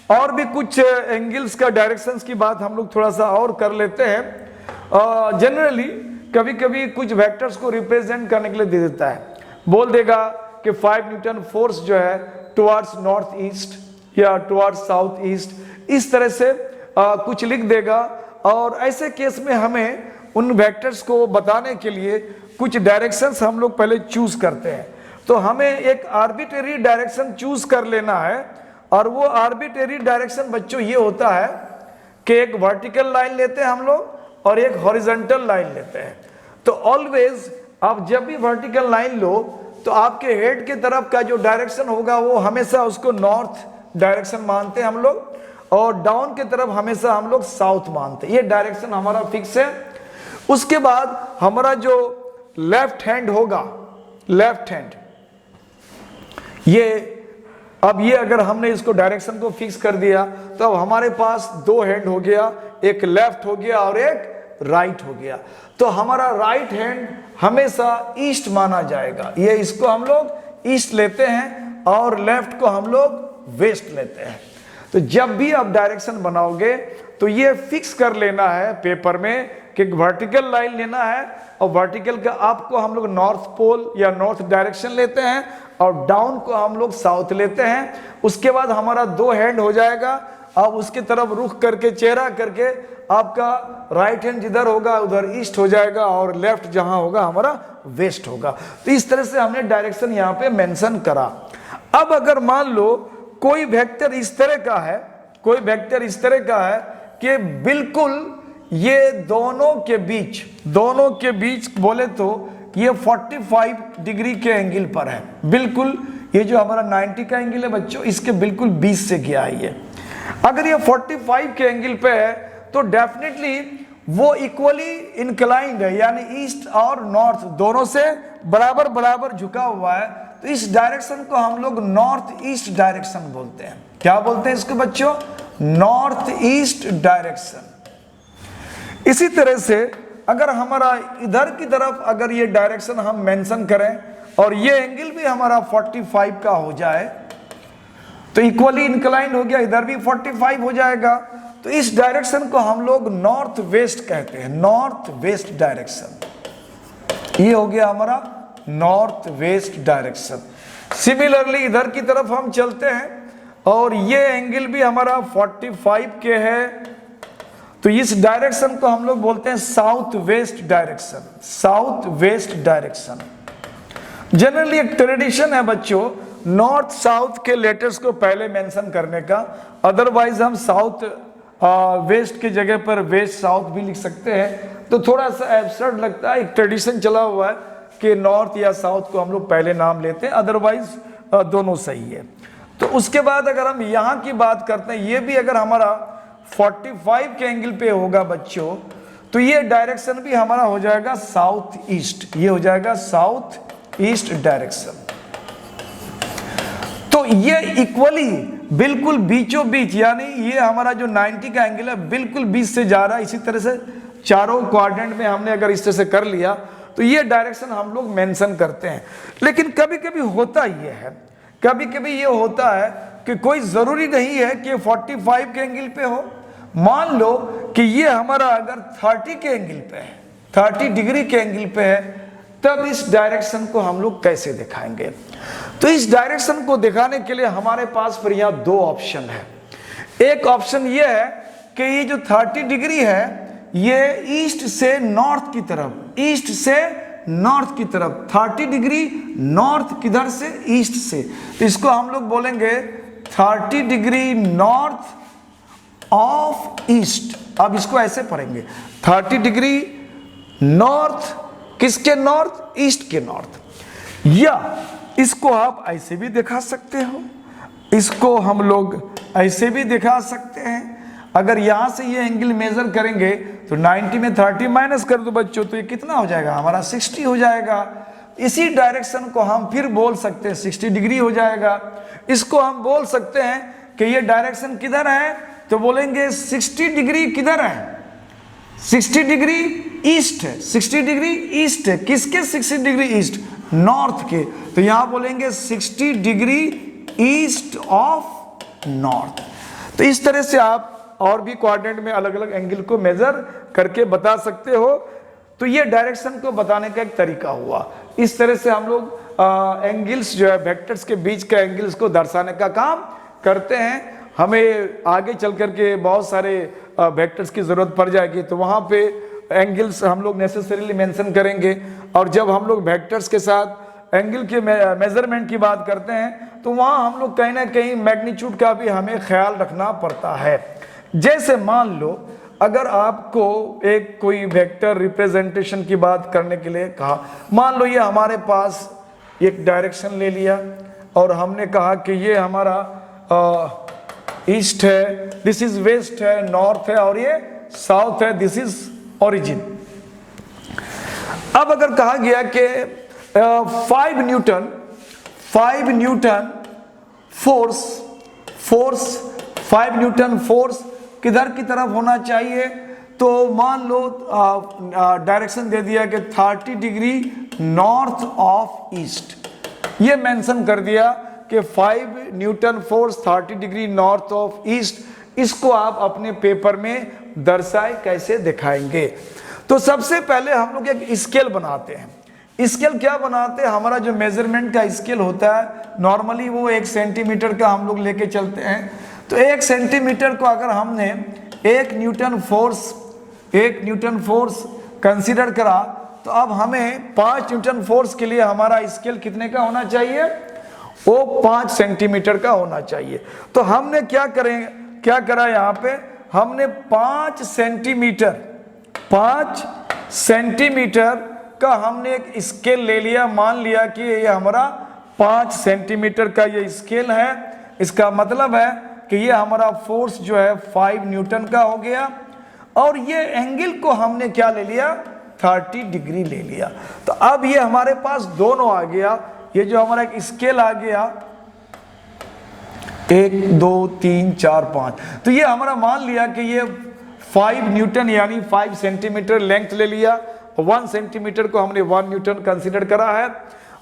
और भी कुछ एंगल्स का डायरेक्शंस की बात हम लोग थोड़ा सा और कर लेते हैं। जनरली कभी कभी कुछ वेक्टर्स को रिप्रेजेंट करने के लिए दे देता है, बोल देगा कि 5 न्यूटन फोर्स जो है टुवर्ड्स नॉर्थ ईस्ट या टुवर्ड्स साउथ ईस्ट, इस तरह से कुछ लिख देगा। और ऐसे केस में हमें उन वेक्टर्स को बताने के लिए कुछ डायरेक्शंस हम लोग पहले चूज करते हैं। तो हमें एक आर्बिट्रेरी डायरेक्शन चूज कर लेना है, और वो आर्बिट्रेरी डायरेक्शन बच्चों ये होता है कि एक वर्टिकल लाइन लेते हैं हम लोग और एक हॉरिजॉन्टल लाइन लेते हैं। तो ऑलवेज आप जब भी वर्टिकल लाइन लो तो आपके हेड की तरफ का जो डायरेक्शन होगा वो हमेशा उसको नॉर्थ डायरेक्शन मानते हैं हम लोग, और डाउन की तरफ हमेशा हम लोग साउथ मानते हैं। ये डायरेक्शन हमारा फिक्स है। उसके बाद हमारा जो लेफ्ट हैंड होगा, लेफ्ट हैंड, ये अगर हमने इसको डायरेक्शन को फिक्स कर दिया तो अब हमारे पास दो हैंड हो गया, एक लेफ्ट हो गया और एक राइट हो गया। तो हमारा राइट हैंड हमेशा ईस्ट माना जाएगा। ये इसको हम लोग ईस्ट लेते हैं और लेफ्ट को हम लोग वेस्ट लेते हैं। तो जब भी आप डायरेक्शन बनाओगे तो ये फिक्स कर लेना है पेपर में कि वर्टिकल लाइन लेना है, और वर्टिकल का आपको हम लोग नॉर्थ पोल या नॉर्थ डायरेक्शन लेते हैं और डाउन को हम लोग साउथ लेते हैं। उसके बाद हमारा दो हैंड हो जाएगा। अब उसकी तरफ रुख करके चेहरा करके आपका राइट हैंड जिधर होगा उधर ईस्ट हो जाएगा और लेफ्ट जहां होगा हमारा वेस्ट होगा। तो इस तरह से हमने डायरेक्शन यहाँ पे मेंशन करा। अब अगर मान लो कोई वेक्टर इस तरह का है, कोई वेक्टर इस तरह का है कि बिल्कुल ये दोनों के बीच बोले तो ये 45 डिग्री के एंगल पर है। बिल्कुल ये जो हमारा 90 का एंगल है बच्चों, इसके बिल्कुल 20 से गया है ये। अगर ये 45 के एंगल पे है तो डेफिनेटली वो इक्वली इंक्लाइंड है, यानी ईस्ट और नॉर्थ दोनों से बराबर बराबर झुका हुआ है। तो इस डायरेक्शन को हम लोग नॉर्थ ईस्ट डायरेक्शन बोलते हैं। क्या बोलते हैं इसको बच्चों? North east direction. इसी तरह से अगर हमारा इधर की तरफ अगर ये डायरेक्शन हम मेंशन करें और ये एंगल भी हमारा 45 का हो जाए तो इक्वली इंक्लाइंड हो गया, इधर भी 45 हो जाएगा। तो इस डायरेक्शन को हम लोग नॉर्थ वेस्ट कहते हैं, नॉर्थ वेस्ट डायरेक्शन। ये हो गया हमारा नॉर्थ वेस्ट डायरेक्शन। सिमिलरली इधर की तरफ हम चलते हैं और ये एंगल भी हमारा 45 के है, तो इस डायरेक्शन को हम लोग बोलते हैं south west direction, south west direction. Generally एक ट्रेडिशन है बच्चों नॉर्थ साउथ के लेटर्स को पहले मेंशन करने का, अदरवाइज हम साउथ वेस्ट की जगह पर वेस्ट साउथ भी लिख सकते हैं। तो थोड़ा सा एब्सर्ड लगता है, एक ट्रेडिशन चला हुआ है कि नॉर्थ या साउथ को हम लोग पहले नाम लेते हैं, अदरवाइज दोनों सही है। तो उसके बाद अगर हम यहाँ की बात करते हैं, ये भी अगर हमारा 45 के एंगल पे होगा बच्चों, तो ये डायरेक्शन भी हमारा हो जाएगा साउथ ईस्ट, ये हो जाएगा साउथ ईस्ट डायरेक्शन। तो ये इक्वली बिल्कुल बीचों बीच, यानी ये हमारा जो 90 का एंगल है बिल्कुल बीच से जा रहा है। इसी तरह से चारों क्वाड्रेंट में हमने अगर इस तरह से कर लिया तो ये डायरेक्शन हम लोग मेंशन करते हैं। लेकिन कभी कभी होता ये है, कभी कभी ये होता है कि कोई जरूरी नहीं है कि 45 के एंगल पे हो। मान लो कि ये हमारा अगर 30 के एंगल पे है, 30 डिग्री के एंगल पे है, तब इस डायरेक्शन को हम लोग कैसे दिखाएंगे? तो इस डायरेक्शन को दिखाने के लिए हमारे पास फिर यहाँ दो ऑप्शन है। एक ऑप्शन ये है कि ये जो 30 डिग्री है ये ईस्ट से नॉर्थ की तरफ, ईस्ट से नॉर्थ की तरफ, 30 डिग्री नॉर्थ किधर से? ईस्ट से। तो इसको हम लोग बोलेंगे 30 डिग्री नॉर्थ ऑफ ईस्ट। अब इसको ऐसे पढ़ेंगे 30 डिग्री नॉर्थ, किसके नॉर्थ? ईस्ट के नॉर्थ। या इसको आप ऐसे भी दिखा सकते हो, इसको हम लोग ऐसे भी दिखा सकते हैं। अगर यहां से ये एंगल मेजर करेंगे तो 90 में 30 माइनस कर दो बच्चों, तो ये कितना हो जाएगा हमारा 60 हो जाएगा। इसी डायरेक्शन को हम फिर बोल सकते हैं 60 डिग्री हो जाएगा। इसको हम बोल सकते हैं कि ये डायरेक्शन किधर है, तो बोलेंगे 60 डिग्री किधर है, 60 डिग्री ईस्ट है, 60 डिग्री ईस्ट है। किसके 60 डिग्री ईस्ट, नॉर्थ के। तो यहां बोलेंगे 60 डिग्री ईस्ट ऑफ नॉर्थ। तो इस तरह से आप और भी क्वाड्रेंट में अलग अलग एंगल को मेजर करके बता सकते हो। तो ये डायरेक्शन को बताने का एक तरीका हुआ। इस तरह से हम लोग एंगल्स जो है वेक्टर्स के बीच का एंगल्स को दर्शाने का काम करते हैं। हमें आगे चल करके बहुत सारे वेक्टर्स की जरूरत पड़ जाएगी, तो वहाँ पे एंगल्स हम लोग नेसेसरीली मेंशन करेंगे। और जब हम लोग वेक्टर्स के साथ एंगल के मेजरमेंट की बात करते हैं तो वहाँ हम लोग कहीं ना कहीं मैग्नीट्यूड का भी हमें ख्याल रखना पड़ता है। जैसे मान लो अगर आपको एक कोई वेक्टर रिप्रेजेंटेशन की बात करने के लिए कहा, मान लो ये हमारे पास एक डायरेक्शन ले लिया और हमने कहा कि ये हमारा ईस्ट है, दिस इज वेस्ट है, नॉर्थ है और ये साउथ है, दिस इज ओरिजिन। अब अगर कहा गया कि 5 न्यूटन फोर्स किधर की तरफ होना चाहिए, तो मान लो डायरेक्शन दे दिया कि 30 डिग्री नॉर्थ ऑफ ईस्ट। ये मेंशन कर दिया कि 5 Newton force 30 degree north of east. इसको आप अपने पेपर में दर्शाए कैसे दिखाएंगे। तो सबसे पहले हम लोग एक स्केल बनाते हैं। स्केल क्या बनाते हैं, हमारा जो मेजरमेंट का स्केल होता है नॉर्मली वो 1 सेंटीमीटर का हम लोग लेके चलते हैं। तो 1 सेंटीमीटर को अगर हमने 1 न्यूटन फोर्स कंसीडर करा, तो अब हमें 5 न्यूटन फोर्स के लिए हमारा स्केल कितने का होना चाहिए, वो 5 सेंटीमीटर का होना चाहिए। तो हमने क्या करा यहाँ पे, हमने 5 सेंटीमीटर का हमने एक स्केल ले लिया। मान लिया कि ये हमारा 5 सेंटीमीटर का ये स्केल है। इसका मतलब है कि ये हमारा फोर्स जो है 5 न्यूटन का हो गया। और ये एंगल को हमने क्या ले लिया, 30 डिग्री ले लिया। तो अब ये हमारे पास दोनों आ गया। ये जो हमारा एक स्केल आ गया 1 2 3 4 5, तो ये हमारा मान लिया कि ये 5 न्यूटन यानी 5 सेंटीमीटर लेंथ ले लिया। 1 सेंटीमीटर को हमने 1 न्यूटन कंसीडर करा है।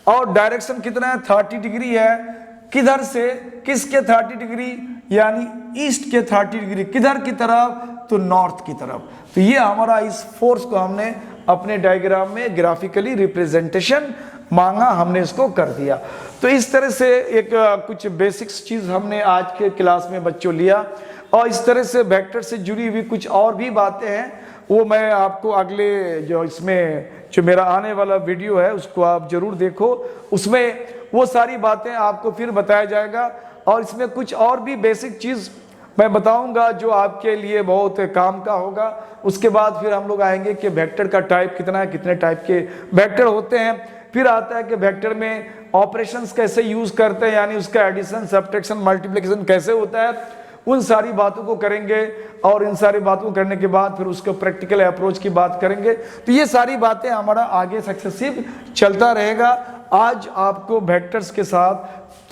और डायरेक्शन कितना है, 30 डिग्री है। किधर से, किसके 30 डिग्री, यानी ईस्ट के 30 डिग्री। किधर की तरफ, तो नॉर्थ की तरफ। तो ये हमारा इस फोर्स को हमने अपने डायग्राम में ग्राफिकली रिप्रेजेंटेशन मांगा, हमने इसको कर दिया। तो इस तरह से एक कुछ बेसिक्स चीज हमने आज के क्लास में बच्चों लिया। और इस तरह से वेक्टर से जुड़ी हुई कुछ और भी बातें हैं, वो मैं आपको अगले जो इसमें जो मेरा आने वाला वीडियो है उसको आप जरूर देखो। उसमें वो सारी बातें आपको फिर बताया जाएगा। और इसमें कुछ और भी बेसिक चीज़ मैं बताऊंगा जो आपके लिए बहुत काम का होगा। उसके बाद फिर हम लोग आएंगे कि वेक्टर का टाइप कितना है, कितने टाइप के वेक्टर होते हैं। फिर आता है कि वेक्टर में ऑपरेशंस कैसे यूज करते हैं, यानी उसका एडिशन, सब्ट्रैक्शन, मल्टीप्लिकेशन कैसे होता है, उन सारी बातों को करेंगे। और इन सारी बातों को करने के बाद फिर उसके प्रैक्टिकल अप्रोच की बात करेंगे। तो ये सारी बातें हमारा आगे सक्सेसिव चलता रहेगा। आज आपको वेक्टर्स के साथ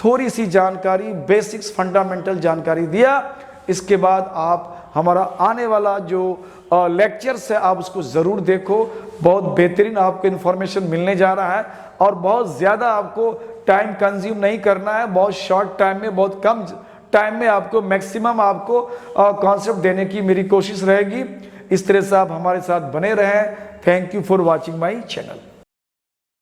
थोड़ी सी जानकारी, बेसिक्स, फंडामेंटल जानकारी दिया। इसके बाद आप हमारा आने वाला जो लेक्चर्स है आप उसको ज़रूर देखो। बहुत बेहतरीन आपको इन्फॉर्मेशन मिलने जा रहा है और बहुत ज़्यादा आपको टाइम कंज्यूम नहीं करना है। बहुत शॉर्ट टाइम में, बहुत कम टाइम में आपको मैक्सिमम आपको कॉन्सेप्ट देने की मेरी कोशिश रहेगी। इस तरह से आप हमारे साथ बने रहें। Thank you for watching my channel.